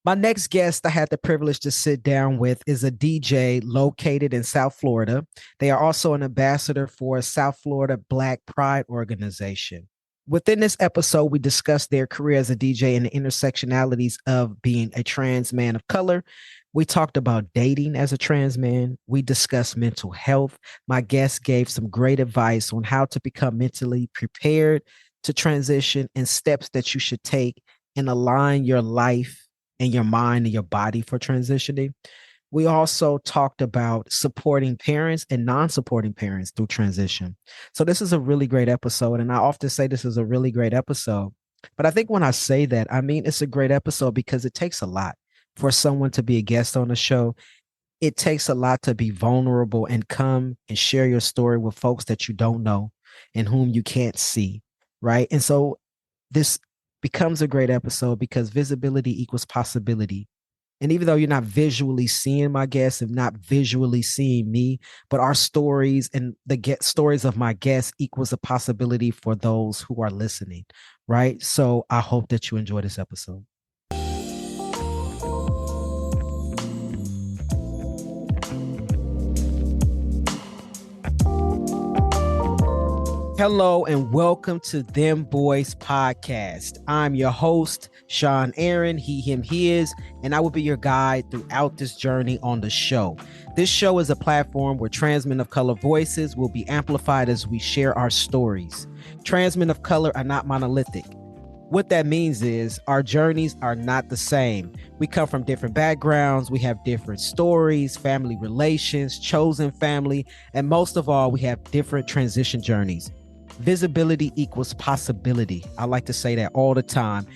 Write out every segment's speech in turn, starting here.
My next guest I had the privilege to sit down with is a DJ located in South Florida. They are also an ambassador for South Florida Black Pride Organization. Within this episode, we discussed their career as a DJ and the intersectionalities of being a trans man of color. We talked about dating as a trans man. We discussed mental health. My guest gave some great advice on how to become mentally prepared to transition and steps that you should take and align your life and your mind and your body for transitioning. We also talked about supporting parents and non-supporting parents through transition. So this is a really great episode. And I often say this is a really great episode. But I think when I say that, I mean it's a great episode because it takes a lot for someone to be a guest on the show. It takes a lot to be vulnerable and come and share your story with folks that you don't know and whom you can't see. Right. And so this becomes a great episode because visibility equals possibility. And even though you're not visually seeing my guests and not visually seeing me, but our stories and the stories of my guests equals a possibility for those who are listening, right? So I hope that you enjoy this episode. Hello and welcome to Dem Bois Podcast. I'm your host, Sean Aaron, he, him, his, and I will be your guide throughout this journey on the show. This show is a platform where trans men of color voices will be amplified as we share our stories. Trans men of color are not monolithic. What that means is our journeys are not the same. We come from different backgrounds. We have different stories, family relations, chosen family, and most of all, we have different transition journeys. Visibility equals possibility. I like to say that all the time.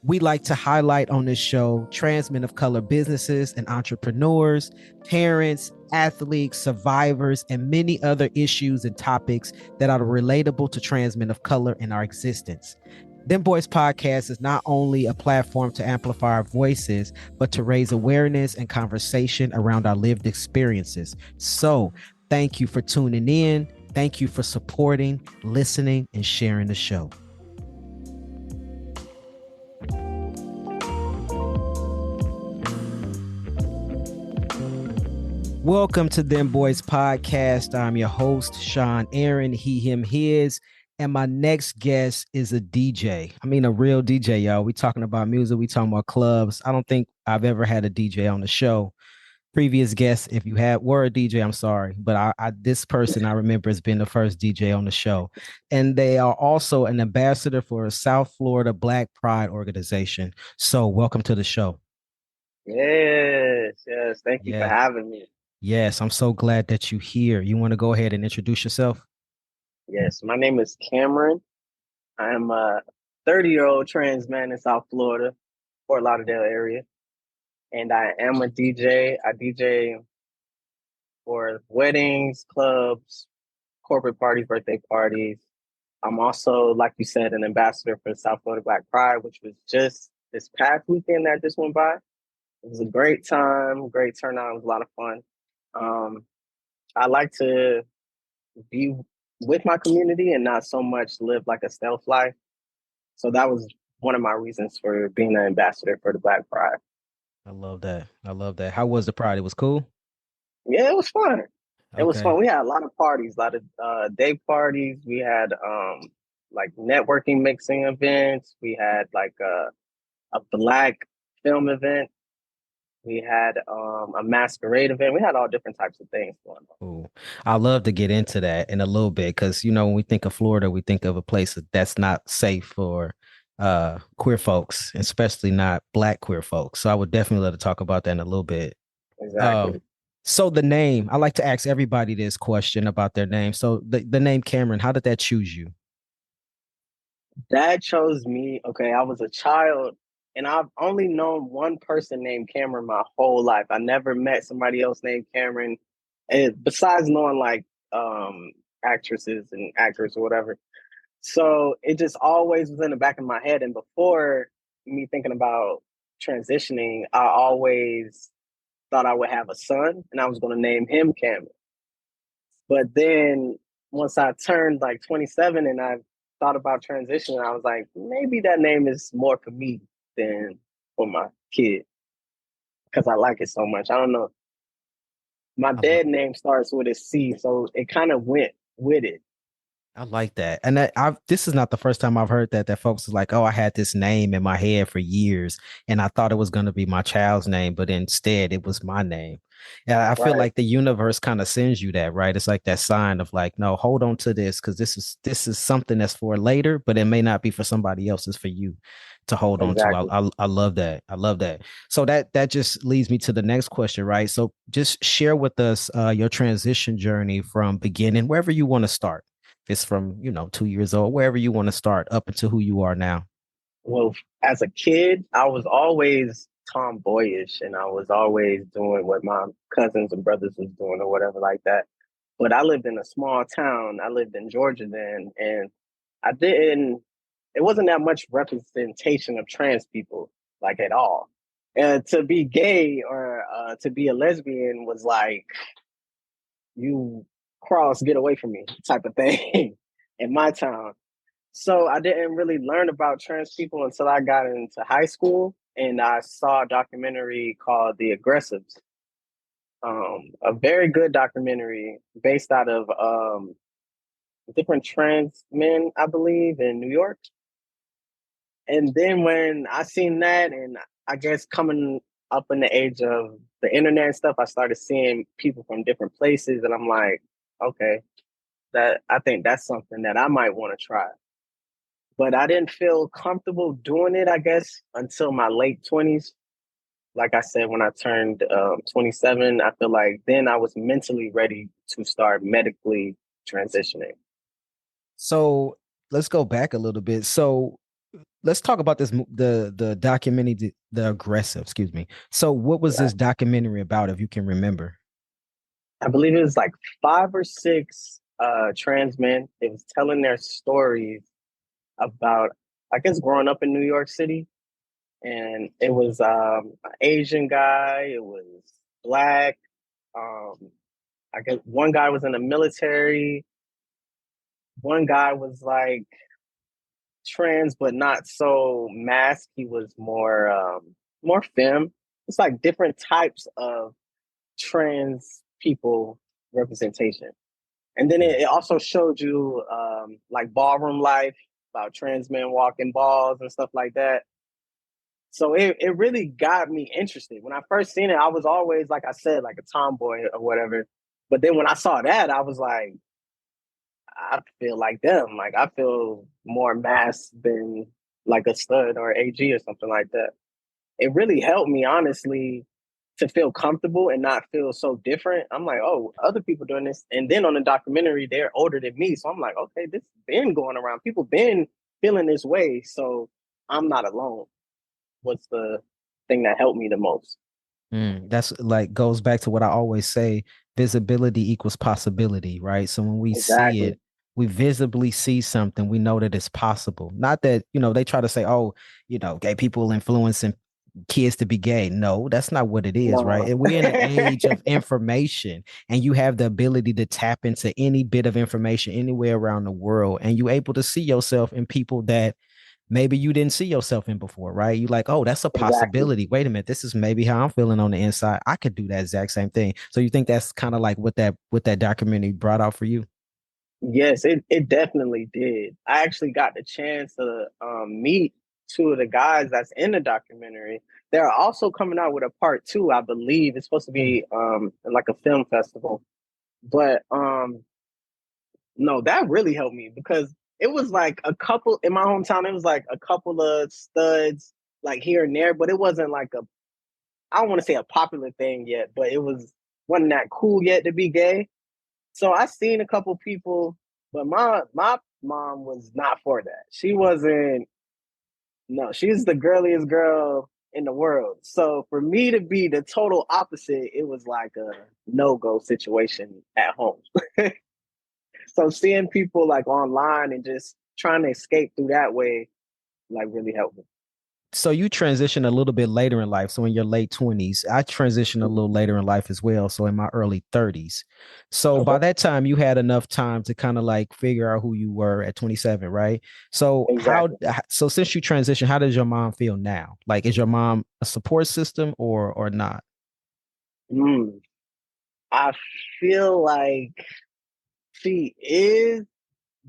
We like to highlight on this show trans men of color businesses and entrepreneurs, parents, athletes, survivors, and many other issues and topics that are relatable to trans men of color in our existence. Dem Bois Podcast is not only a platform to amplify our voices, but to raise awareness and conversation around our lived experiences. So thank you for tuning in. Thank you for supporting, listening, and sharing the show. Welcome to Dem Bois Podcast. I'm your host, Sean Aaron, he, him, his. And my next guest is a DJ. I mean, a real DJ, y'all. We talking about music. We talking about clubs. I don't think I've ever had a DJ on the show. Previous guests, if you were a DJ, I'm sorry, but this person I remember has been the first DJ on the show, and they are also an ambassador for a South Florida Black Pride Organization. So, welcome to the show. Yes. Thank you for having me. Yes, I'm so glad that you're here. You want to go ahead and introduce yourself? Yes, my name is Cameron. I'm a 30-year-old trans man in South Florida, Fort Lauderdale area. And I am a DJ. I DJ for weddings, clubs, corporate parties, birthday parties. I'm also, like you said, an ambassador for South Florida Black Pride, which was just this past weekend that just went by. It was a great time, great turnout. It was a lot of fun. I like to be with my community and not so much live like a stealth life. So that was one of my reasons for being an ambassador for the Black Pride. I love that. I love that. How was the Pride? It was cool? Yeah, it was fun. It was Okay. fun. We had a lot of parties, a lot of day parties. We had like networking mixing events. We had like a Black film event. We had a masquerade event. We had all different types of things going on. Ooh, I love to get into that in a little bit because when we think of Florida, we think of a place that's not safe for queer folks, especially not Black queer folks. So I would definitely love to talk about that in a little bit. Exactly. So the name, I like to ask everybody this question about their name. So the name Cameron, how did that choose you? Dad chose me. Okay, I was a child and I've only known one person named Cameron my whole life. I never met somebody else named Cameron. And besides knowing like actresses and actors or whatever. So it just always was in the back of my head. And before me thinking about transitioning, I always thought I would have a son and I was going to name him Cameron. But then once I turned like 27 and I thought about transitioning, I was like, maybe that name is more for me than for my kid. because I like it so much. I don't know. My I love dead name starts with a C, so it kind of went with it. I like that. And this is not the first time I've heard that folks is like, oh, I had this name in my head for years and I thought it was going to be my child's name, but instead it was my name. And I feel Right. like the universe kind of sends you that, right? It's like that sign of like, no, hold on to this because this is something that's for later, but it may not be for somebody else. It's for you to hold on to. Exactly. I love that. I love that. So that just leads me to the next question, right? So just share with us your transition journey from beginning, wherever you want to start. If it's from, 2 years old, wherever you want to start up into who you are now. Well, as a kid, I was always tomboyish and I was always doing what my cousins and brothers was doing or whatever like that. But I lived in a small town. I lived in Georgia then, and I didn't, it wasn't that much representation of trans people, like at all. And to be gay or to be a lesbian was like, you cross, get away from me type of thing in my town. So I didn't really learn about trans people until I got into high school and I saw a documentary called The Aggressives. A very good documentary based out of different trans men, I believe, in New York. And then when I seen that, and I guess coming up in the age of the internet and stuff, I started seeing people from different places, and I'm like, okay, that I think that's something that I might want to try. But I didn't feel comfortable doing it, I guess, until my late 20s. Like I said, when I turned 27, I feel like then I was mentally ready to start medically transitioning. So let's go back a little bit. So let's talk about the documentary, the aggressive, excuse me. So what was Right. this documentary about, if you can remember? I believe it was like 5 or 6 trans men. It was telling their stories about, I guess, growing up in New York City. And it was an Asian guy, it was black. Um, I guess one guy was in the military. One guy was like trans, but not so masked. He was more femme. It's like different types of trans people representation. And then it also showed you like ballroom life, about trans men walking balls and stuff like that. So it really got me interested. When I first seen it, I was always, like I said, like a tomboy or whatever. But then when I saw that, I was like, I feel like them. Like I feel more masked than like a stud or AG or something like that. It really helped me, honestly, to feel comfortable and not feel so different. I'm like, oh, other people doing this. And then on the documentary, they're older than me. So I'm like, okay, this been going around. People been feeling this way. So I'm not alone. Was the thing that helped me the most. That's like goes back to what I always say, visibility equals possibility, right? So when we see Exactly. it, we visibly see something, we know that it's possible. Not that, they try to say, oh, gay people influencing kids to be gay. No, that's not what it is, right? No. And we're in an age of information, and you have the ability to tap into any bit of information anywhere around the world, and you're able to see yourself in people that maybe you didn't see yourself in before, right? You like, oh, that's a Exactly. possibility. Wait a minute, this is maybe how I'm feeling on the inside. I could do that exact same thing. So you think that's kind of like what that documentary brought out for you? Yes, it definitely did. I actually got the chance to meet two of the guys that's in the documentary. They're also coming out with a part two, I believe. It's supposed to be like a film festival. But no, that really helped me because it was like a couple in my hometown, it was like a couple of studs like here and there, but it wasn't like a, I don't want to say a popular thing yet, but it wasn't that cool yet to be gay. So I seen a couple people, but my mom was not for that. She wasn't. No, she's the girliest girl in the world. So for me to be the total opposite, it was like a no go situation at home. So seeing people like online and just trying to escape through that way, like really helped me. So you transition a little bit later in life. So in your late 20s, I transitioned a little later in life as well. So in my early 30s. So by Okay, that time, you had enough time to kind of like figure out who you were at 27, right? So exactly. so since you transitioned, how does your mom feel now? Like, is your mom a support system or not? Mm, I feel like she is,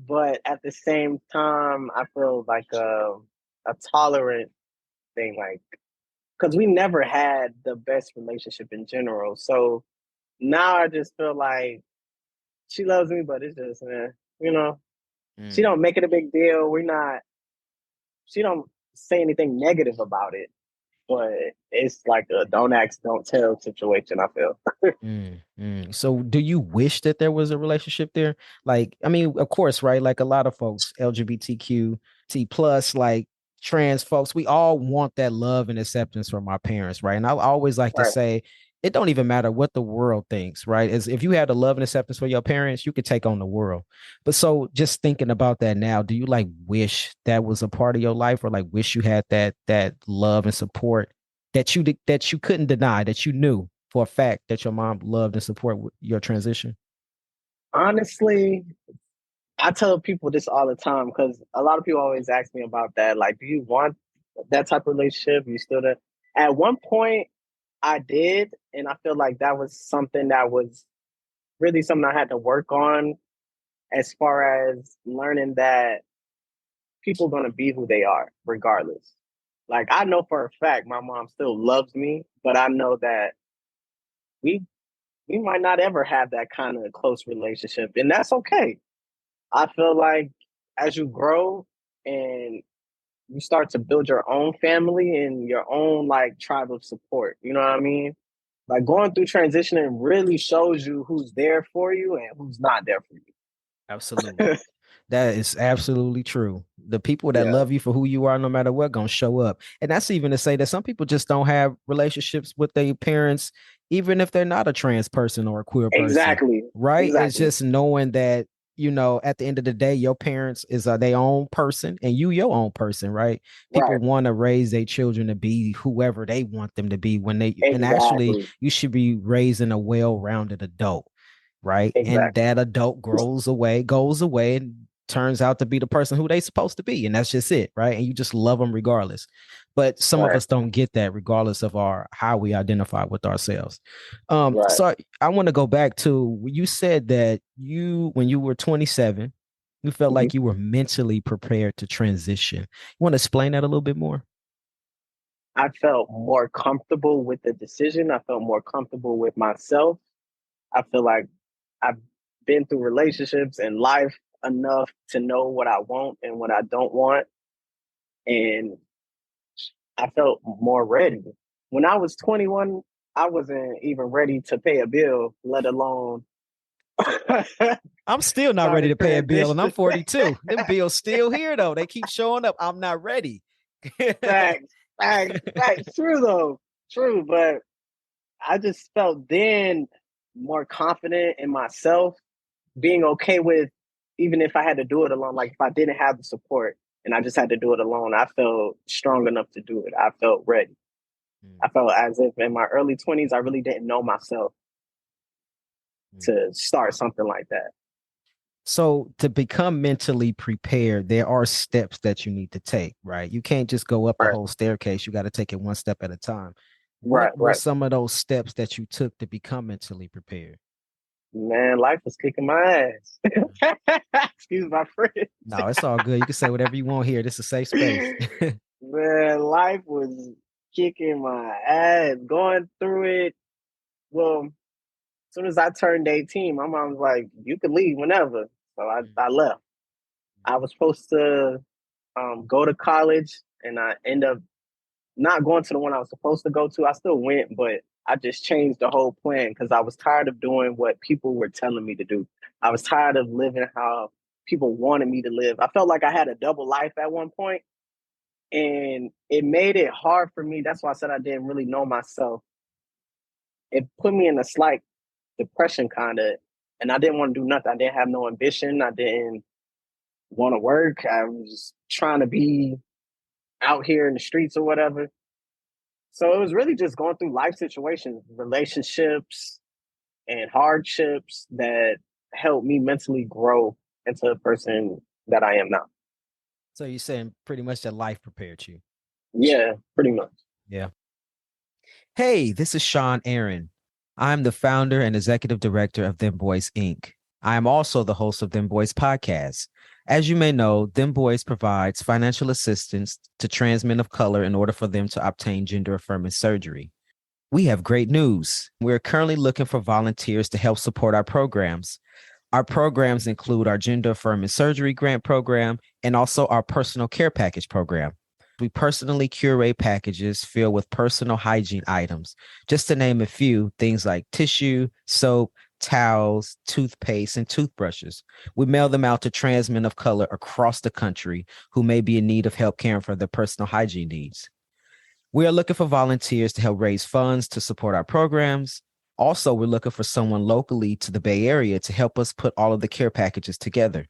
but at the same time, I feel like a tolerant thing, like because we never had the best relationship in general. So now I just feel like she loves me, but it's just, you know, she Mm. don't make it a big deal. We're not. She don't say anything negative about it, but it's like a don't ask, don't tell situation. I feel. So do you wish that there was a relationship there? Like, I mean, of course, right? Like a lot of folks, LGBTQ T plus, like trans folks, we all want that love and acceptance from our parents, right? And I always like to Right. say it don't even matter what the world thinks, right? As if you had the love and acceptance for your parents, you could take on the world. But so just thinking about that now, do you like wish that was a part of your life, or like wish you had that love and support that you couldn't deny, that you knew for a fact that your mom loved and supported your transition? Honestly, I tell people this all the time because a lot of people always ask me about that. Like, do you want that type of relationship? You still there? At one point, I did, and I feel like that was something that was really something I had to work on as far as learning that people are going to be who they are regardless. Like, I know for a fact my mom still loves me, but I know that we we might not ever have that kind of close relationship, and that's okay. I feel like as you grow and you start to build your own family and your own like tribe of support, you know what I mean? Like going through transitioning really shows you who's there for you and who's not there for Absolutely. you. That is absolutely true. The people that Yeah, love you for who you are, no matter what, gonna show up. And that's even to say that some people just don't have relationships with their parents, even if they're not a trans person or a queer person, exactly. right? It's Exactly. just knowing that, at the end of the day, your parents is their own person and you your own person, right? People Right. want to raise their children to be whoever they want them to be and actually Exactly. you should be raising a well-rounded adult, right? And Exactly. that adult goes away, and turns out to be the person who they supposed to be, and that's just it, right? And you just love them regardless. But some of Right. us don't get that regardless of our how we identify with ourselves. Right. So I want to go back to you said that you when you were 27, you felt Mhm. like you were mentally prepared to transition. You want to explain that a little bit more? I felt more comfortable with the decision. I felt more comfortable with myself. I feel like I've been through relationships and life enough to know what I want and what I don't want. And I felt more ready. When I was 21, I wasn't even ready to pay a bill, let alone I'm still not start ready a to pay a bill, and I'm transition. 42. Them bills still here though. They keep showing up. I'm not ready. Facts, facts, facts. True though, true. But I just felt then more confident in myself, being okay with even if I had to do it alone. Like if I didn't have the support and I just had to do it alone, I felt strong enough to do it. I felt ready. I felt as if in my early 20s, I really didn't know myself to start something like that. So to become mentally prepared, there are steps that you need to take, right? You can't just go up the Right, whole staircase. You got to take it one step at a time. right, What were right. some of those steps that you took to become mentally prepared? Man, life was kicking my ass. Excuse my friend. No, it's all good. You can say whatever you want here. This is a safe space. Man, life was kicking my ass. Going through it. Well, as soon as I turned 18, my mom was like, you could leave whenever. So I left. I was supposed to go to college and I end up not going to the one I was supposed to go to. I still went, but I just changed the whole plan because I was tired of doing what people were telling me to do. I was tired of living how people wanted me to live. I felt like I had a double life at one point, and it made it hard for me. That's why I said I didn't really know myself. It put me in a slight depression, kind of, and I didn't want to do nothing. I didn't have no ambition. I didn't want to work. I was trying to be out here in the streets or whatever. So it was really just going through life situations, relationships, and hardships that helped me mentally grow into the person that I am now. So you're saying pretty much that life prepared you. Yeah, pretty much. Yeah. Hey, this is Sean Aaron. I'm the founder and executive director of Dem Bois Inc. I am also the host of Dem Bois Podcast. As you may know, Dem Bois provides financial assistance to trans men of color in order for them to obtain gender affirming surgery. We have great news. We're currently looking for volunteers to help support our programs. Our programs include our gender affirming surgery grant program and also our personal care package program. We personally curate packages filled with personal hygiene items. Just to name a few, things like tissue, soap, towels, toothpaste, and toothbrushes. We mail them out to trans men of color across the country who may be in need of help caring for their personal hygiene needs. We are looking for volunteers to help raise funds to support our programs. Also, we're looking for someone locally to the Bay Area to help us put all of the care packages together.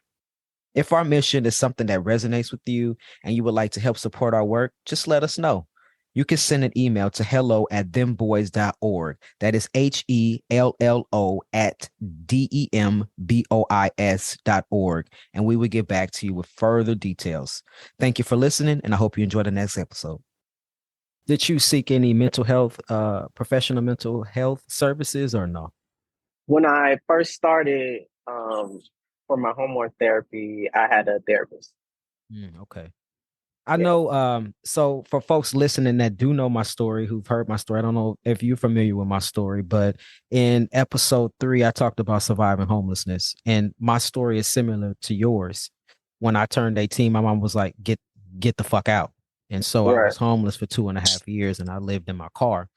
If our mission is something that resonates with you and you would like to help support our work, just let us know. You can send an email to hello@dembois.org. That is HELLO at DEMBOIS.org. And we will get back to you with further details. Thank you for listening, and I hope you enjoy the next episode. Did you seek any mental health, professional mental health services or no? When I first started for my homework therapy, I had a therapist. Okay. I know. So for folks listening that do know my story, who've heard my story, I don't know if you're familiar with my story, but in episode 3, I talked about surviving homelessness, and my story is similar to yours. When I turned 18, my mom was like, get the fuck out. And so I was homeless for 2.5 years, and I lived in my car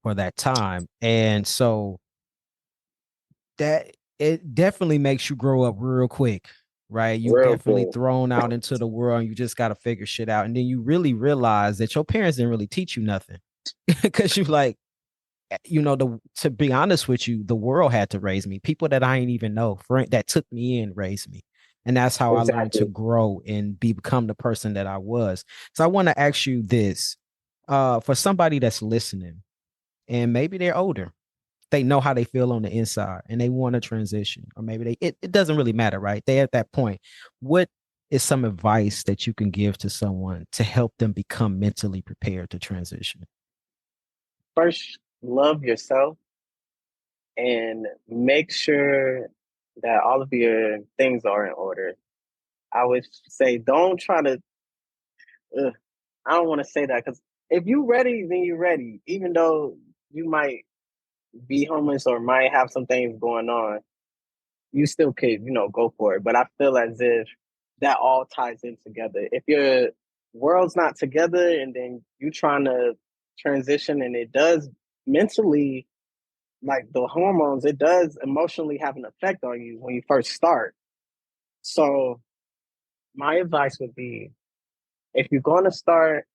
for that time. And so that it definitely makes you grow up real quick, right? You definitely thrown out into the world, and you just got to figure shit out. And then you really realize that your parents didn't really teach you nothing because you like, to be honest with you, the world had to raise me. People that I ain't even know, that took me in, raised me. And that's how I learned to grow and become the person that I was. So I want to ask you this, for somebody that's listening and maybe they're older, they know how they feel on the inside and they want to transition, or maybe it doesn't really matter, right? They at that point. What is some advice that you can give to someone to help them become mentally prepared to transition? First, love yourself and make sure that all of your things are in order. I would say don't try to, I don't want to say that, because if you're ready, then you're ready. Even though you might be homeless or might have some things going on, you still could, go for it. But I feel as if that all ties in together. If your world's not together and then you trying to transition, and it does mentally, like the hormones, it does emotionally have an effect on you when you first start. So my advice would be, if you're going to start,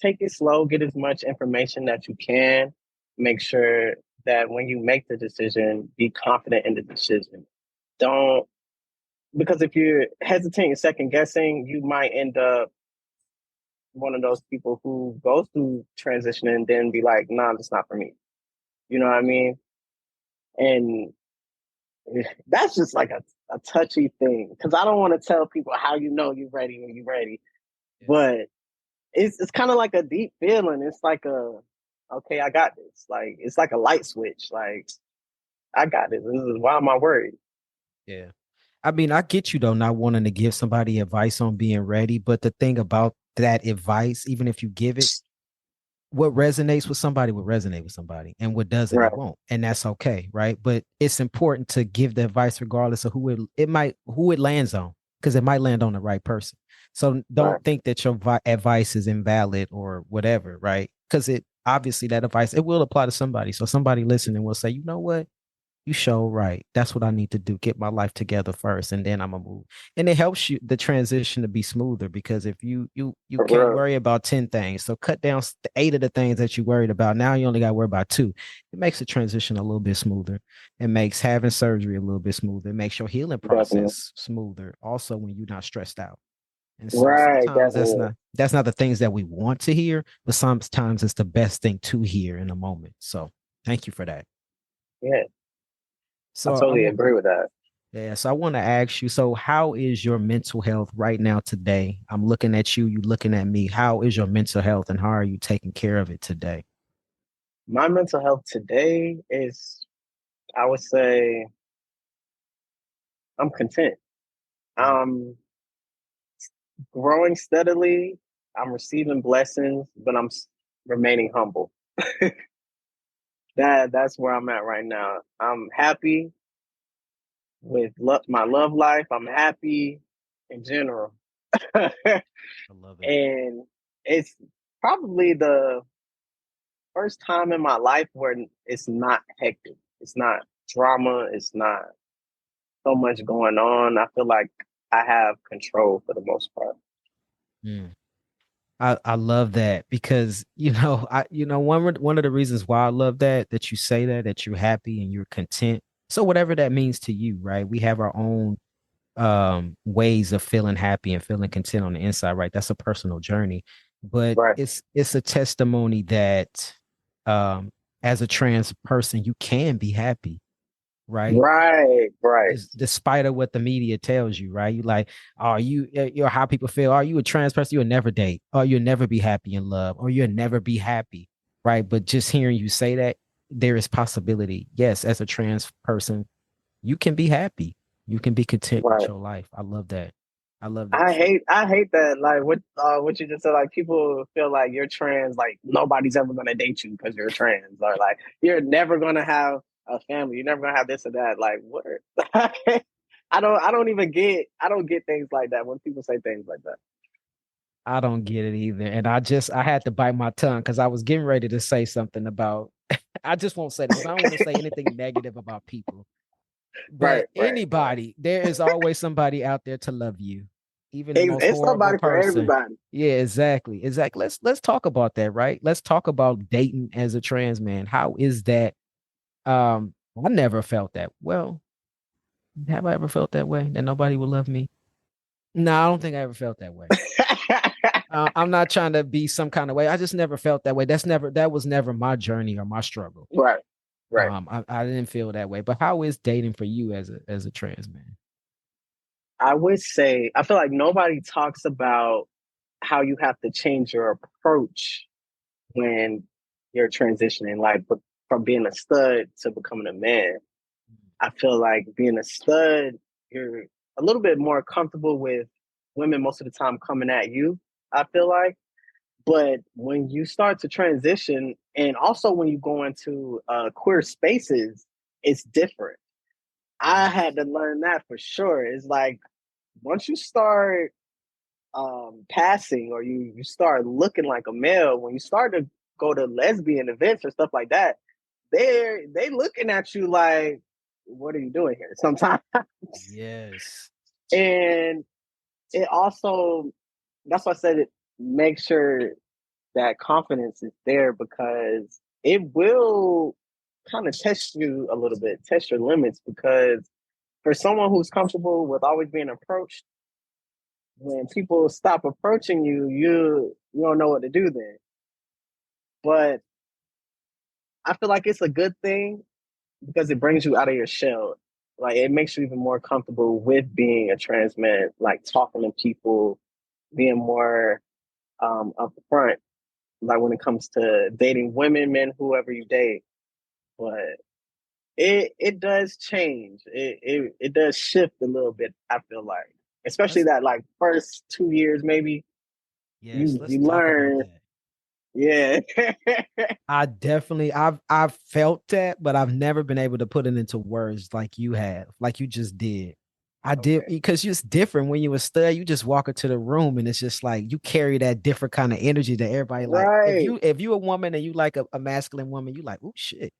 take it slow, get as much information that you can. Make sure that when you make the decision, be confident in the decision. Don't, because if you're hesitating, second guessing, you might end up one of those people who goes through transition and then be like, nah, that's not for me. You know what I mean? And that's just like a touchy thing, because I don't want to tell people how you know you're ready when you're ready. Yeah. But it's kind of like a deep feeling. It's like okay, I got this. Like, it's like a light switch. Like, I got this. Why am I worried? Yeah. I mean, I get you though, not wanting to give somebody advice on being ready. But the thing about that advice, even if you give it, what resonates with somebody will resonate with somebody, and what doesn't, it won't. And that's okay, right? But it's important to give the advice regardless of who it lands on, because it might land on the right person. So don't think that your advice is invalid or whatever, right? Because it obviously, that advice, it will apply to somebody. So somebody listening will say, you know what? You show right. That's what I need to do. Get my life together first, and then I'm gonna move. And it helps you the transition to be smoother, because if you can't worry about 10 things, so cut down 8 of the things that you worried about. Now you only got to worry about 2. It makes the transition a little bit smoother. It makes having surgery a little bit smoother. It makes your healing process smoother. Also, when you're not stressed out. And so sometimes that's not the things that we want to hear, but sometimes it's the best thing to hear in a moment. So thank you for that. Yeah. So I totally agree with that. Yeah. So I want to ask you, so how is your mental health right now today? I'm looking at you, looking at me. How is your mental health, and how are you taking care of it today? My mental health today is I would say I'm content. I'm growing steadily. I'm receiving blessings, but remaining humble. That's where I'm at right now. I'm happy with my love life. I'm happy in general. I love it. And it's probably the first time in my life where it's not hectic. It's not drama. It's not so much going on. I feel like I have control for the most part. Mm. I love that because one of the reasons why I love that you say that you're happy and you're content. So whatever that means to you, right? We have our own ways of feeling happy and feeling content on the inside, right? That's a personal journey, but Right. it's a testimony that as a trans person you can be happy, right? Right. Despite of what the media tells you, right? You like, oh, how people feel. Are you a trans person? You'll never date, or you'll never be happy in love, or you'll never be happy, right? But just hearing you say that, there is possibility. Yes, as a trans person, you can be happy. You can be content with Right. your life. I love that. I love that. I hate that, like what you just said, like people feel like you're trans, like nobody's ever gonna date you because you're trans, or like you're never gonna have a family, you're never gonna have this or that. Like what? I don't get things like that when people say things like that. I don't get it either. And I had to bite my tongue because I was getting ready to say something about I just won't say this because I don't want to say anything negative about people. But Right. anybody, there is always somebody out there to love you, even the most It's horrible somebody for person. everybody. Yeah, exactly. Let's talk about that, right? Let's talk about dating as a trans man. How is that? I never felt that. Well, have I ever felt that way that nobody will love me? No, I don't think I ever felt that way. I'm not trying to be some kind of way. I just never felt that way. That was never my journey or my struggle. Right. I didn't feel that way. But how is dating for you as a trans man? I would say I feel like nobody talks about how you have to change your approach when you're transitioning, like from being a stud to becoming a man. I feel like being a stud, you're a little bit more comfortable with women most of the time coming at you, I feel like. But when you start to transition, and also when you go into queer spaces, it's different. I Yes. had to learn that for sure. It's like once you start passing, or you start looking like a male, when you start to go to lesbian events or stuff like that, they looking at you like, what are you doing here sometimes? Yes. And it also, that's why I said it, make sure that confidence is there, because it will kind of test you a little bit, test your limits, because for someone who's comfortable with always being approached, when people stop approaching you, you don't know what to do then. But I feel like it's a good thing because it brings you out of your shell. Like it makes you even more comfortable with being a trans man, like talking to people, being more upfront, like when it comes to dating women, men, whoever you date. But it does change. It does shift a little bit, I feel like. Especially Let's that like first 2 years maybe. yes, You let's talk about learn. that. Yeah. I've felt that, but I've never been able to put it into words like you have, like you just did. I did Okay. because it's different when you a stud. You just walk into the room and it's just like you carry that different kind of energy that everybody like. If Right. you a woman and you like a masculine woman, you like, oh shit.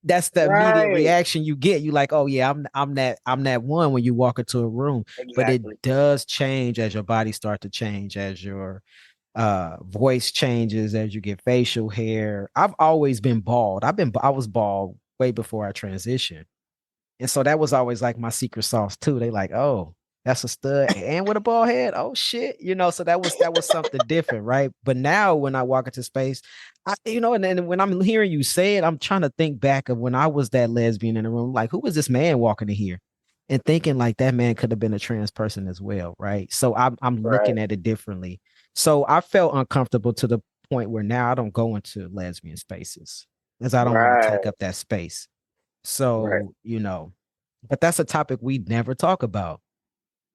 That's the immediate Right. reaction you get. You like, oh yeah, I'm that one when you walk into a room. But it Exactly. does change as your body start to change, as your voice changes, as you get facial hair. I've always been bald. I was bald way before I transitioned. And so that was always like my secret sauce too. They like, oh, that's a stud and with a bald head. Oh shit. So that was something different, right? But now when I walk into space, and then when I'm hearing you say it, I'm trying to think back of when I was that lesbian in the room. Like, who was this man walking in here? And thinking like that man could have been a trans person as well, right? So I'm Right. looking at it differently. So I felt uncomfortable to the point where now I don't go into lesbian spaces because I don't want to take Right. up that space. Right. So, but that's a topic we never talk about.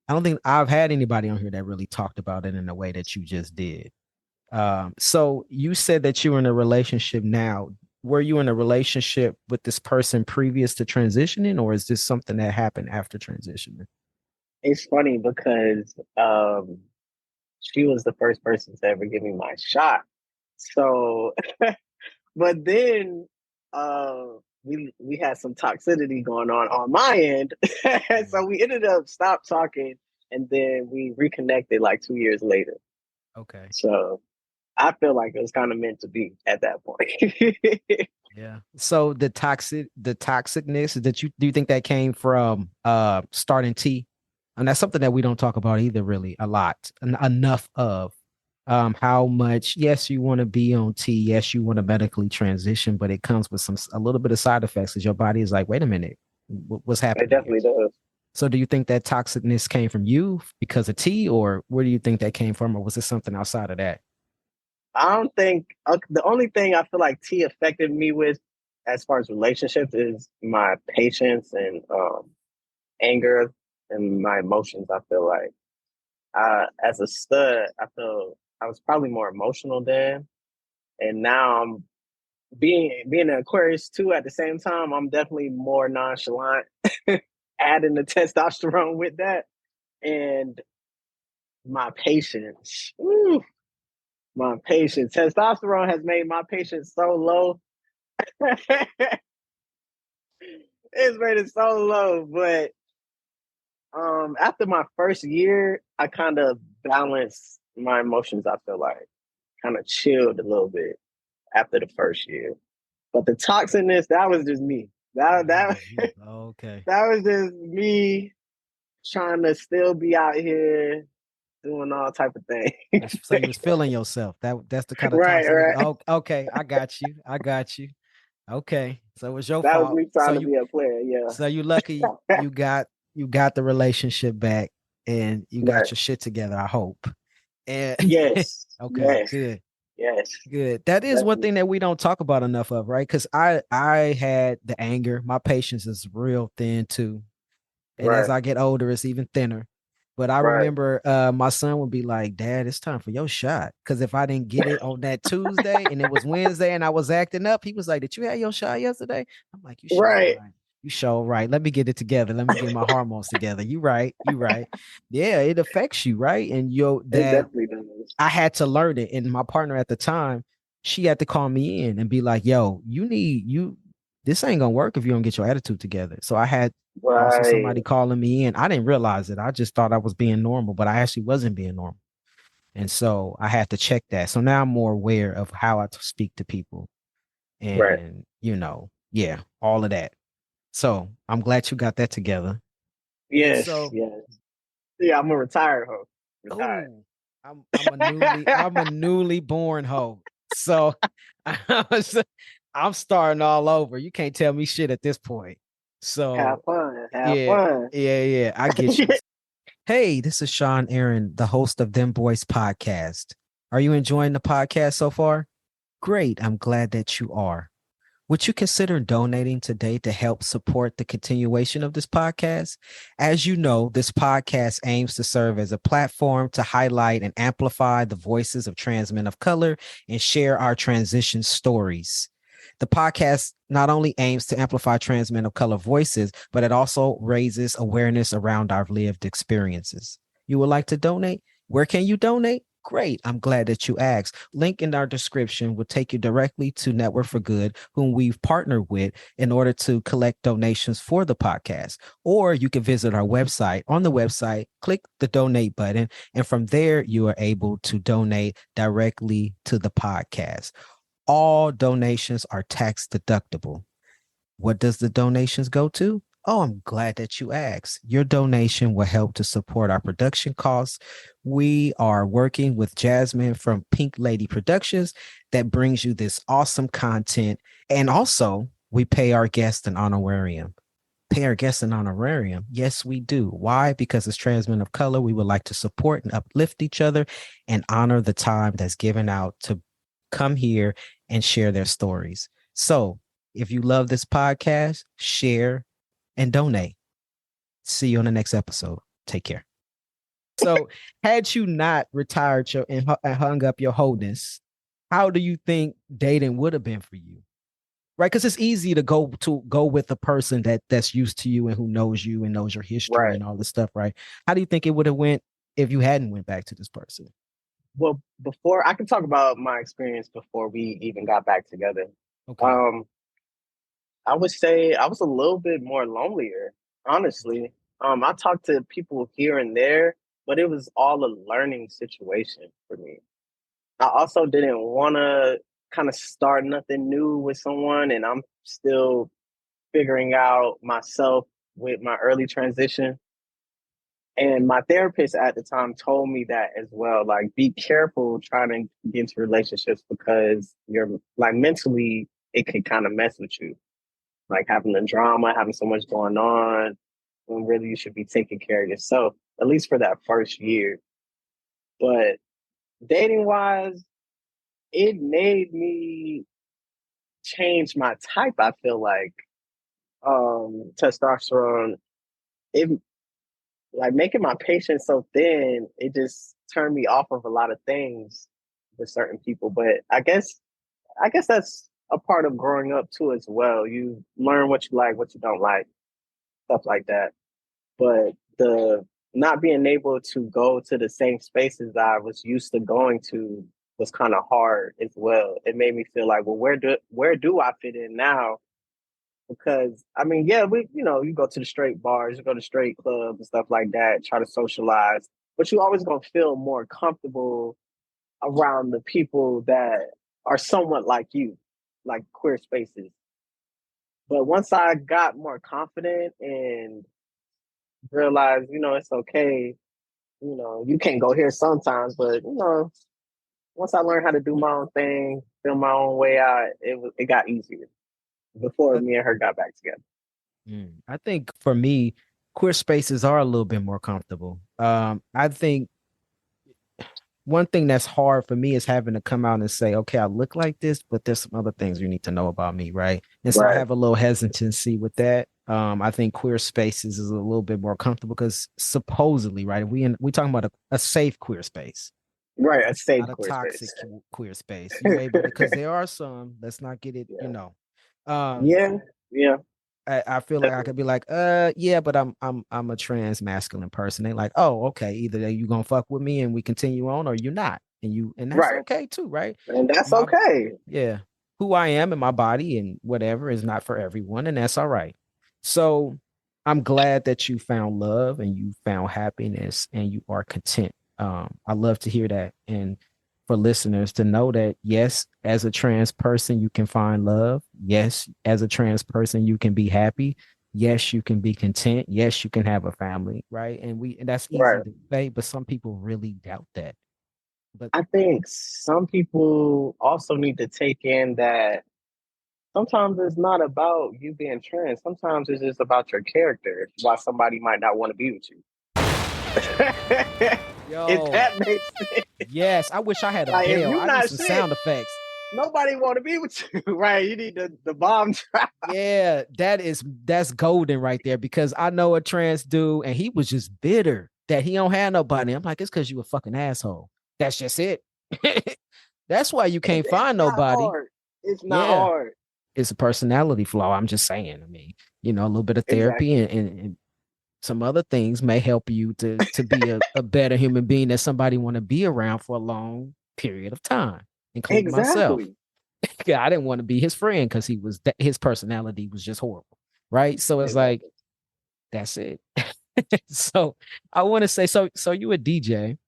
I don't think I've had anybody on here that really talked about it in the way that you just did. So you said that you're in a relationship now. Were you in a relationship with this person previous to transitioning, or is this something that happened after transitioning? It's funny because she was the first person to ever give me my shot. So, but then uh, we had some toxicity going on my end, so we ended up stop talking, and then we reconnected like 2 years later. Okay. So I feel like it was kind of meant to be at that point. Yeah. So the toxicness that do you think that came from starting T? And that's something that we don't talk about either really a lot, enough of. How much, yes, you want to be on T, yes, you want to medically transition, but it comes with a little bit of side effects as your body is like, wait a minute, what's It happening here? definitely does. So do you think that toxicness came from you because of T, or where do you think that came from, or was it something outside of that? I don't think the only thing I feel like T affected me with as far as relationships is my patience and anger and my emotions. I feel like as a stud, I feel I was probably more emotional then, and now I'm being an Aquarius too. At the same time, I'm definitely more nonchalant, adding the testosterone with that, and my patience. Woo, my patience. Testosterone has made my patience so low. It's made it so low, but after my first year, I kind of balanced my emotions. I feel like kind of chilled a little bit after the first year. But the toxicness, that was just me. That Okay. that was just me trying to still be out here doing all type of things. So you was feeling yourself. That's the kind of Right, toxic. right. Oh, okay, I got you. I got you. Okay, so it was your That was fault. me trying to be a player. Yeah. So you lucky you got the relationship back and you Right. got your shit together. I hope. And Yes. okay, Yes. good. Yes. Good. That is one Definitely. thing that we don't talk about enough of, right? Because I had the anger. My patience is real thin too. And as Right. I get older, it's even thinner. But I Right. remember my son would be like, Dad, it's time for your shot. Because if I didn't get it on that Tuesday and it was Wednesday and I was acting up, he was like, Did you have your shot yesterday? I'm like, You sure Right. right. You sure right. Let me get it together. Let me get my hormones together. You right. You right. Yeah, it affects you, right? And It that definitely does. I had to learn it. And my partner at the time, she had to call me in and be like, yo, this ain't gonna work if you don't get your attitude together. So I had also Right. somebody calling me in. I didn't realize it. I just thought I was being normal, but I actually wasn't being normal. And so I had to check that. So now I'm more aware of how I speak to people Right. and, yeah, all of that. So I'm glad you got that together. And Yes. so, Yes. Yeah, I'm a retired hoe. Retired. oh, I'm a newly born hoe. So I'm starting all over. You can't tell me shit at this point. Have So fun. Have yeah, fun. yeah. I get you. Hey, this is Sean Aaron, the host of Dem Bois Podcast. Are you enjoying the podcast so far? Great. I'm glad that you are. Would you consider donating today to help support the continuation of this podcast? As you know, this podcast aims to serve as a platform to highlight and amplify the voices of trans men of color and share our transition stories. The podcast not only aims to amplify trans men of color voices, but it also raises awareness around our lived experiences. You would like to donate? Where can you donate? Great. I'm glad that you asked. Link in our description will take you directly to Network for Good, whom we've partnered with in order to collect donations for the podcast. Or you can visit our website. On the website, click the donate button, and from there, you are able to donate directly to the podcast. All donations are tax deductible. What does the donations go to? Oh, I'm glad that you asked. Your donation will help to support our production costs. We are working with Jasmine from Pink Lady Productions that brings you this awesome content. And also, we pay our guests an honorarium. Pay our guests an honorarium? Yes, we do. Why? Because as trans men of color, we would like to support and uplift each other and honor the time that's given out to come here and share their stories. So If you love this podcast, share and donate. See you on the next episode. Take care. So, had you not retired and hung up your wholeness, how do you think dating would have been for you? Right, because it's easy to go with a person that's used to you and who knows you and knows your history and all this stuff, right? How do you think it would have went if you hadn't went back to this person? Well, before I can talk about my experience before we even got back together. Okay. I would say I was a little bit more lonelier, honestly. I talked to people here and there, but it was all a learning situation for me. I also didn't want to kind of start nothing new with someone, and I'm still figuring out myself with my early transition. And my therapist at the time told me that as well. Like, be careful trying to get into relationships because you're like mentally, it can kind of mess with you. Like having the drama, having so much going on, when really you should be taking care of yourself, at least for that first year. But dating wise, it made me change my type, I feel like. Testosterone, it like making my patience so thin, it just turned me off of a lot of things with certain people. But I guess that's a part of growing up too as well. You learn what you like, what you don't like, stuff like that. But the not being able to go to the same spaces I was used to going to was kind of hard as well. It made me feel like, well, where do I fit in now? Because I mean, yeah, you go to the straight bars, you go to straight clubs and stuff like that, try to socialize, but you always gonna feel more comfortable around the people that are somewhat like you, like queer spaces. But once I got more confident and realized, it's okay, you can't go here sometimes, but once I learned how to do my own thing, feel my own way out, it got easier before I, me and her got back together. I think for me, queer spaces are a little bit more comfortable. I think one thing that's hard for me is having to come out and say, okay, I look like this, but there's some other things you need to know about me, right? And so I Right, have a little hesitancy with that. I think queer spaces is a little bit more comfortable because supposedly, right, we talking about a safe queer space, right, a safe not a queer toxic space. queer space. You able to, because there are some. Let's not get it, Yeah, Um, yeah, yeah, I feel like I could definitely. be like, yeah, but I'm a trans masculine person. They like, oh, okay, either you gonna fuck with me and we continue on, or you're not, and that's Right, okay too, right? and that's My okay. Yeah, who I am and my body and whatever is not for everyone, and that's all right. So I'm glad that you found love and you found happiness and you are content. I love to hear that, and for listeners to know that yes, as a trans person, you can find love. Yes, as a trans person, you can be happy. Yes, you can be content. Yes, you can have a family, right? And that's easy Right. to say, but some people really doubt that. But I think some people also need to take in that sometimes it's not about you being trans. Sometimes it's just about your character, why somebody might not want to be with you. If yo, that makes sense. yes, I wish I had a Like if bell. you're I need not some shit, sound effects. nobody want to be with you, right? You need the bomb drop. Yeah, that's golden right there because I know a trans dude and he was just bitter that he don't have nobody. I'm like, it's because you a fucking asshole. That's just it. That's why you can't It's find not nobody. hard. It's not Yeah, hard. it's a personality flaw. I'm just saying. I mean, a little bit of therapy Exactly. and some other things may help you to be a better human being that somebody want to be around for a long period of time, including myself. Exactly. Yeah, I didn't want to be his friend because his personality was just horrible, right? So it's like Exactly. that's it. So I want to say, so you a DJ?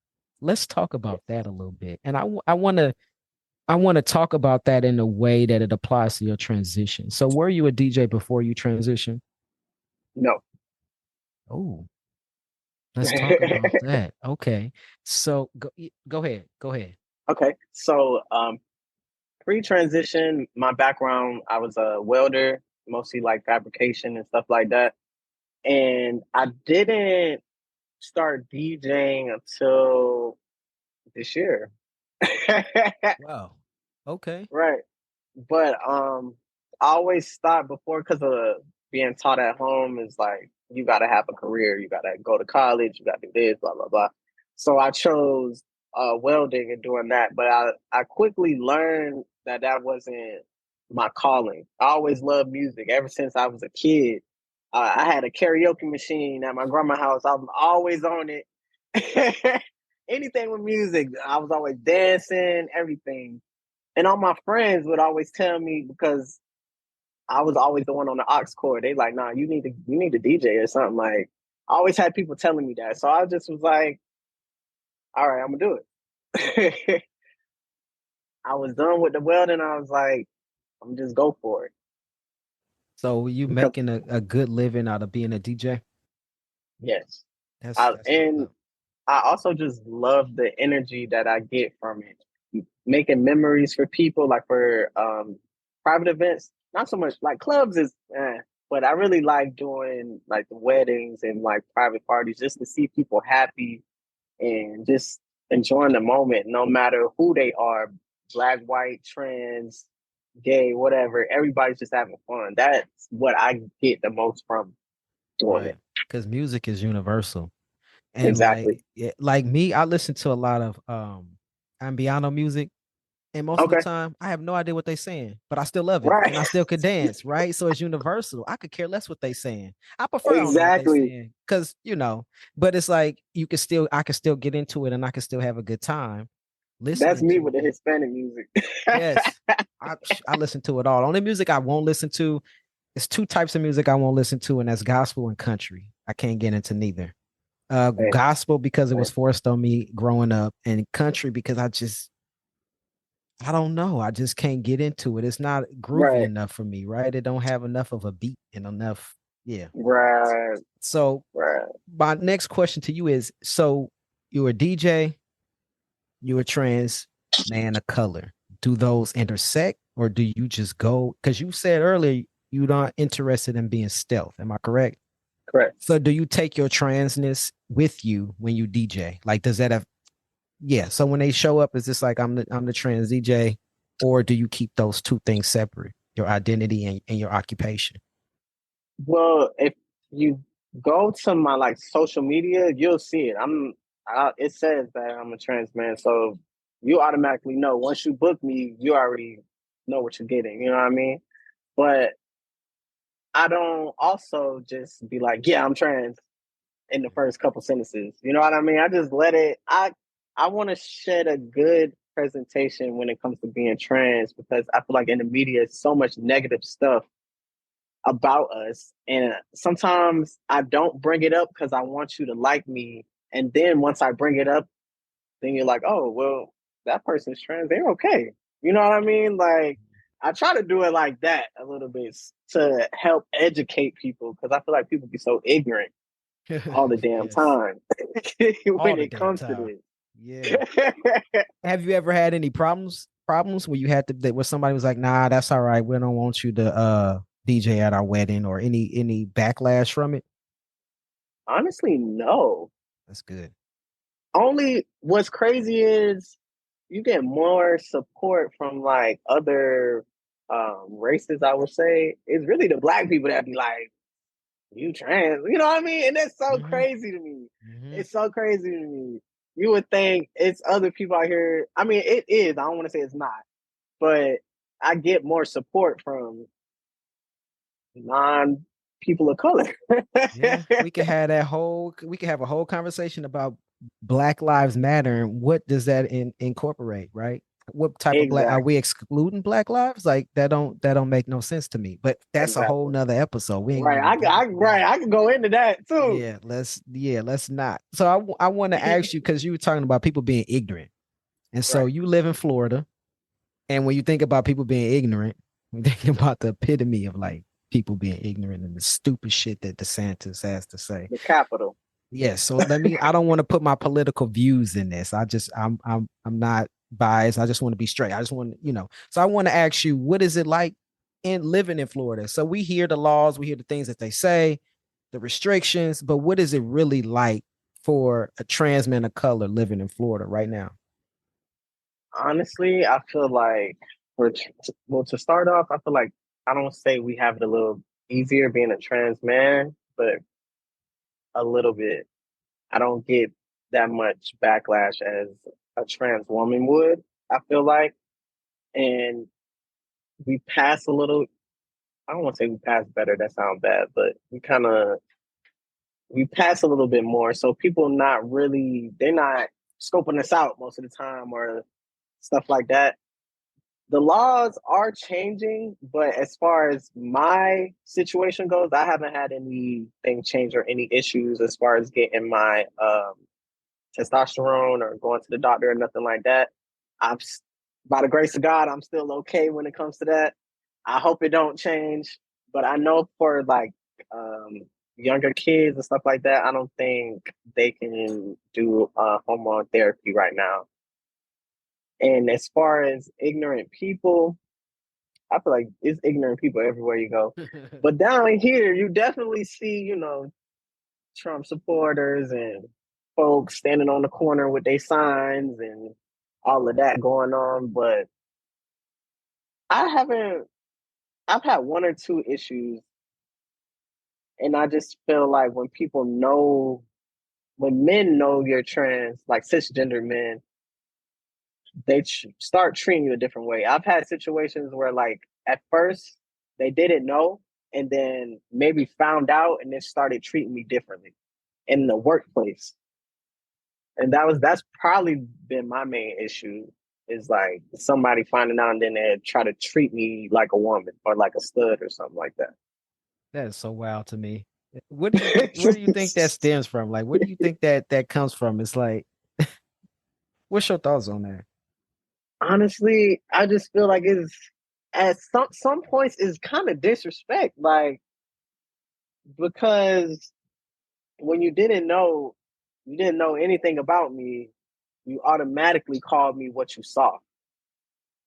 Let's talk Yeah. about that a little bit, and I want to talk about that in a way that it applies to your transition. So were you a DJ before you transition? No. Oh, let's talk about that. Okay, so go ahead, go ahead. Okay. So pre-transition, my background, I was a welder, mostly like fabrication and stuff like that. And I didn't start DJing until this year. Wow. Okay. Right. But always thought before, because of being taught at home, is like you got to have a career, you got to go to college, you got to do this, blah blah blah. So I chose welding and doing that, but I quickly learned that that wasn't my calling. I always loved music ever since I was a kid. I had a karaoke machine at my grandma's house. I was always on it. Anything with music, I was always dancing, everything. And all my friends would always tell me, because I was always the one on the aux cord. They like, nah, you need to DJ or something. Like, I always had people telling me that. So I just was like, all right, I'm gonna do it. I was done with the welding. I was like, I'm just go for it. So you Because making a good living out of being a DJ? yes. That's what's And up. I also just love the energy that I get from it. Making memories for people, like for private events. Not so much like clubs is, but I really like doing like the weddings and like private parties, just to see people happy and just enjoying the moment, no matter who they are, black, white, trans, gay, whatever. Everybody's just having fun. That's what I get the most from doing Right. it. Because music is universal. And Exactly. like me, I listen to a lot of ambiano music. And most of the Okay. time, I have no idea what they're saying, but I still love it Right. and I still could dance, right? So it's universal. I could care less what they saying. I prefer I don't know what they Exactly. saying because but it's like I can still get into it and I can still have a good time That's listening me to with the it. Hispanic music. Yes, I listen to it all. Only music I won't listen to is two types of music I won't listen to, and that's gospel and country. I can't get into neither. Hey, Gospel because it hey, was forced on me growing up, and country because I don't know. I just can't get into it. It's not groovy right, enough for me, right? It don't have enough of a beat and enough. Yeah. right, So right. my next question to you is: so you're a DJ, you're a trans man of color. Do those intersect, or do you just go? Because you said earlier you're not interested in being stealth. Am I correct? Correct. So do you take your transness with you when you DJ? Like, does that have yeah. So when they show up, is this like I'm the trans DJ, or do you keep those two things separate, your identity and your occupation? Well, if you go to my like social media, you'll see it. It says that I'm a trans man, so you automatically know. Once you book me, you already know what you're getting. You know what I mean? But I don't also just be like, yeah, I'm trans in the first couple sentences. You know what I mean? I just let it. I want to shed a good presentation when it comes to being trans, because I feel like in the media, so much negative stuff about us, and sometimes I don't bring it up because I want you to like me, and then once I bring it up, then you're like, oh well, that person's trans. They're okay. You know what I mean? Like, I try to do it like that a little bit to help educate people, because I feel like people be so ignorant all the damn Yes, time all when the it damn comes to time. Yeah. this. Have you ever had any problems where you had to that where somebody was like, nah, that's all right. We don't want you to DJ at our wedding or any backlash from it? Honestly, no. That's good. Only what's crazy is you get more support from like other races, I would say. It's really the black people that be like, you trans, you know what I mean? And that's so Mm-hmm. crazy to me. Mm-hmm. It's so crazy to me. You would think it's other people out here. I mean, it is. I don't want to say it's not, but I get more support from non people of color. Yeah, we could have a whole conversation about Black Lives Matter and what does that incorporate, right? What type of black are we Exactly. excluding black lives? Like that don't make no sense to me. But that's a whole Exactly. nother episode. We ain't Right. gonna get into Right. that. I can go into that too. Let's not. So I want to ask you because you were talking about people being ignorant. And so Right. you live in Florida. And when you think about people being ignorant, you think about the epitome of like people being ignorant and the stupid shit that DeSantis has to say. The capital. Yes. So I don't want to put my political views in this. I'm not biased. I just want to be straight. I just want, so I want to ask you, what is it like in living in Florida? So we hear the laws, we hear the things that they say, the restrictions, but what is it really like for a trans man of color living in Florida right now? Honestly, I feel like well, to start off, I feel like I don't say we have it a little easier being a trans man, but a little bit. I don't get that much backlash as a trans woman would, I feel like. And we pass a little, I don't want to say we pass better, that sounds bad, but we pass a little bit more. So people they're not scoping us out most of the time or stuff like that. The laws are changing, but as far as my situation goes, I haven't had anything change or any issues as far as getting my testosterone or going to the doctor or nothing like that. I'm, by the grace of God, I'm still okay when it comes to that. I hope it don't change, but I know for like younger kids and stuff like that, I don't think they can do hormone therapy right now. And as far as ignorant people, I feel like it's ignorant people everywhere you go. But down here, you definitely see, Trump supporters and folks standing on the corner with their signs and all of that going on. But I haven't, I've had one or two issues. And I just feel like when men know you're trans, like cisgender men, they start treating you a different way. I've had situations where, like, at first they didn't know and then maybe found out and then started treating me differently in the workplace. And that's probably been my main issue is like somebody finding out and then they try to treat me like a woman or like a stud or something like that. That is so wild to me. Where do you think that stems from? Like, where do you think that comes from? It's like, what's your thoughts on that? Honestly, I just feel like it's at some points is kind of disrespect, like because when you didn't know anything about me, you automatically called me what you saw,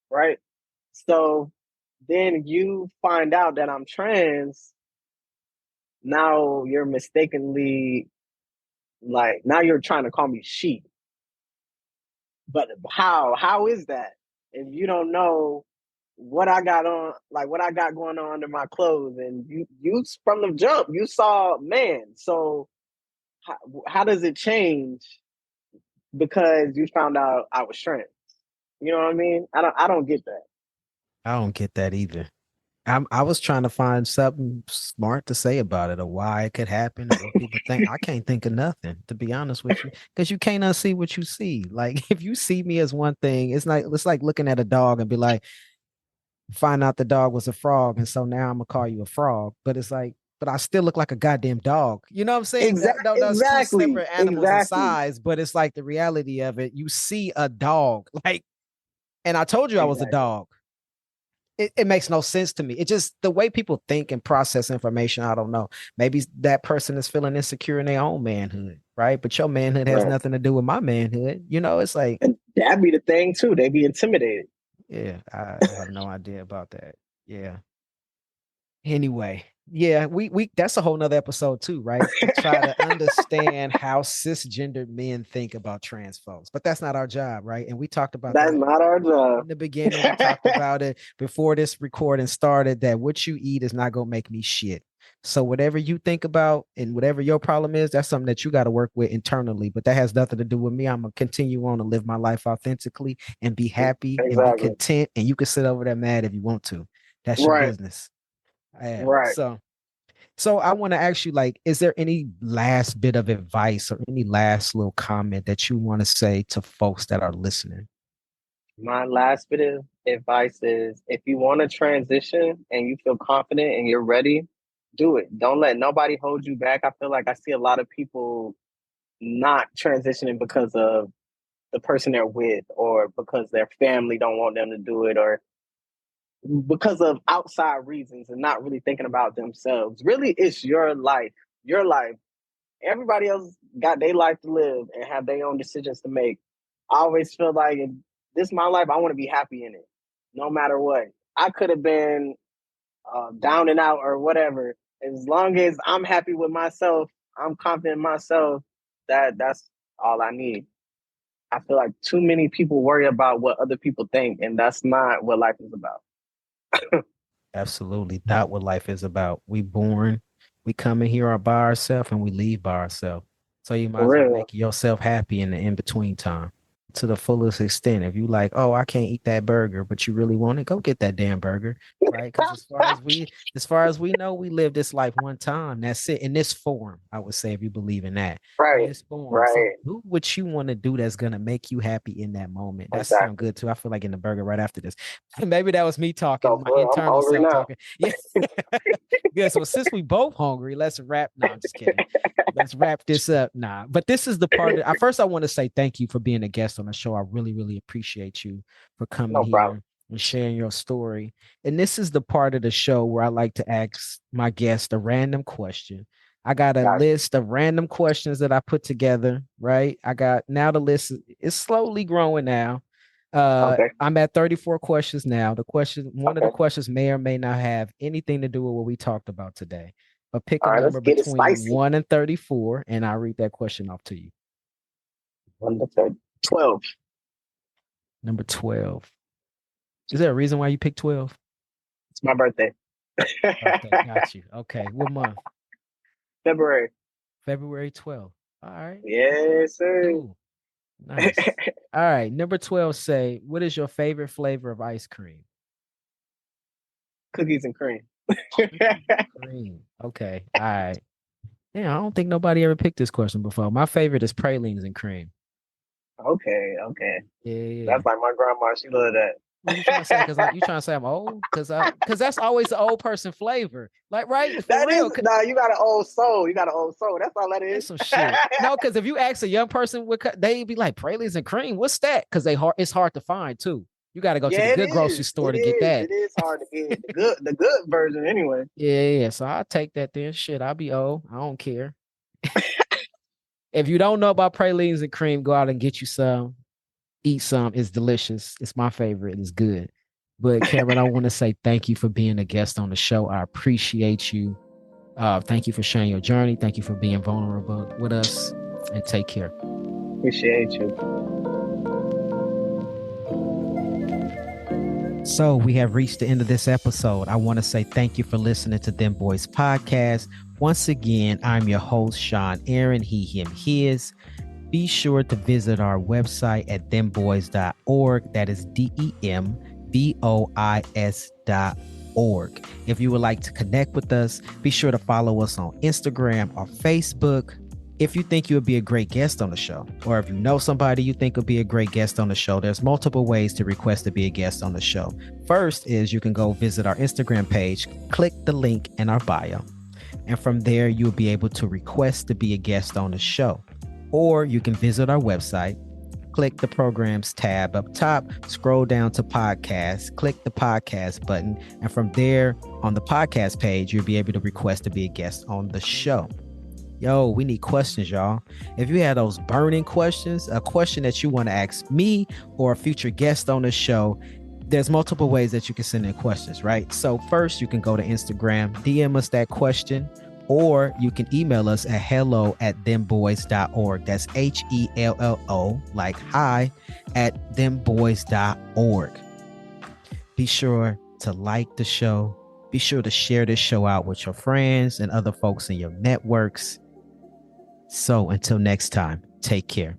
right? So then you find out that I'm trans. Now you're mistakenly like now you're trying to call me she. But how? How is that? If you don't know what I got on, like what I got going on under my clothes, and you from the jump, you saw man. So how does it change because you found out I was trans? You know what I mean? I don't get that. I don't get that either. I was trying to find something smart to say about it or why it could happen or what people think. I can't think of nothing, to be honest with you, because you can't unsee what you see. Like if you see me as one thing, it's like looking at a dog and be like, find out the dog was a frog, and so now I'm gonna call you a frog. But it's like, but I still look like a goddamn dog. You know what I'm saying? That's two Exactly. separate animals in Exactly. size, but it's like the reality of it. You see a dog, like, and I told you I was a Exactly. dog. It makes no sense to me. It just the way people think and process information. I don't know. Maybe that person is feeling insecure in their own manhood, right? But your manhood has Right. nothing to do with my manhood. It's like, And that'd be the thing too. They'd be intimidated. yeah, I have no idea about that. Yeah. Anyway, yeah, we that's a whole nother episode too, right? To try to understand how cisgender men think about trans folks. But that's not our job, right? And we talked about That's that not our in job. the beginning. We talked about it before this recording started that what you eat is not gonna make me shit. So whatever you think about and whatever your problem is, that's something that you got to work with internally. But that has nothing to do with me. I'm gonna continue on to live my life authentically and be happy and be Exactly. content. And you can sit over there mad if you want to. That's your Right. business. Yeah. Right. So I want to ask you, like, is there any last bit of advice or any last little comment that you want to say to folks that are listening? My last bit of advice is if you want to transition and you feel confident and you're ready, do it. Don't let nobody hold you back. I feel like I see a lot of people not transitioning because of the person they're with or because their family don't want them to do it or because of outside reasons and not really thinking about themselves. Really, it's your life. Your life. Everybody else got their life to live and have their own decisions to make. I always feel like if this is my life, I want to be happy in it, no matter what. I could have been down and out or whatever. As long as I'm happy with myself, I'm confident in myself. That's all I need. I feel like too many people worry about what other people think, and that's not what life is about. Absolutely. That's what life is about. We born, we come in here by ourselves and we leave by ourselves. So you might For as well real. make yourself happy in the in-between time to the fullest extent. If you like, oh, I can't eat that burger, but you really want it, go get that damn burger. Right. Because as far as we know, we live this life one time. That's it. In this form, I would say, if you believe in that. In Right. this form. So Right. do what you want to do that's gonna make you happy in that moment. That sounds Exactly. good too. I feel like in the burger right after this. Maybe that was me So talking, my for real, I'm internal hungry self now. talking. Yeah. Good. So since we both hungry, let's wrap. No, I'm just kidding. Let's wrap this up. Nah, but this is the part that first I want to say thank you for being a guest on the show. I really, really appreciate you for coming No problem. here and sharing your story. And this is the part of the show where I like to ask my guest a random question. I got a Gotcha. list of random questions that I put together, right? I got now the list is slowly growing now. Okay. I'm at 34 questions now. One of the Okay. questions may or may not have anything to do with what we talked about today. But pick All a right, let's number get it between spicy. 1 and 34, and I'll read that question off to you. 12. Number 12. Is there a reason why you picked 12? It's my birthday. Birthday. Got you. Okay. What month? February. February 12th. All right. Yes, sir. Cool. Nice. All right. Number 12 say, what is your favorite flavor of ice cream? Cookies and cream. Cream. Okay. All right. Yeah, I don't think nobody ever picked this question before. My favorite is pralines and cream. Okay, okay. Yeah, yeah. That's like my grandma. She loved that. What you trying to say? You trying to say I'm old? Because that's always the old person flavor. Like, right? For That real. is nah. You got an old soul. You got an old soul. That's all that That's is. some shit. No, because if you ask a young person, they be like pralines and cream. What's that? Because it's hard to find too. You got to go to the Yeah, it good grocery is. store It to get is. that. It is hard to get the good version anyway. Yeah. So I'll take that then. Shit, I'll be old. I don't care. If you don't know about pralines and cream, go out and get you some. Eat some. It's delicious. It's my favorite. It's good. But Cameron, I want to say thank you for being a guest on the show. I appreciate you. Thank you for sharing your journey. Thank you for being vulnerable with us. And take care. Appreciate you. So we have reached the end of this episode. I want to say thank you for listening to Dem Bois Podcast. Once again, I'm your host, Sean Aaron, he, him, his. Be sure to visit our website at dembois.org. That is DEMBOIS.org. If you would like to connect with us, be sure to follow us on Instagram or Facebook. If you think you would be a great guest on the show, or if you know somebody you think would be a great guest on the show, there's multiple ways to request to be a guest on the show. First is you can go visit our Instagram page, click the link in our bio, and from there you'll be able to request to be a guest on the show. Or you can visit our website, click the programs tab up top, scroll down to podcast, click the podcast button, and from there on the podcast page, you'll be able to request to be a guest on the show. Yo, we need questions, y'all. If you have those burning questions, a question that you want to ask me or a future guest on the show, there's multiple ways that you can send in questions, right? So first, you can go to Instagram, DM us that question, or you can email us at hello@dembois.org. That's HELLO, like hi, at dembois.org. Be sure to like the show. Be sure to share this show out with your friends and other folks in your networks. So until next time, take care.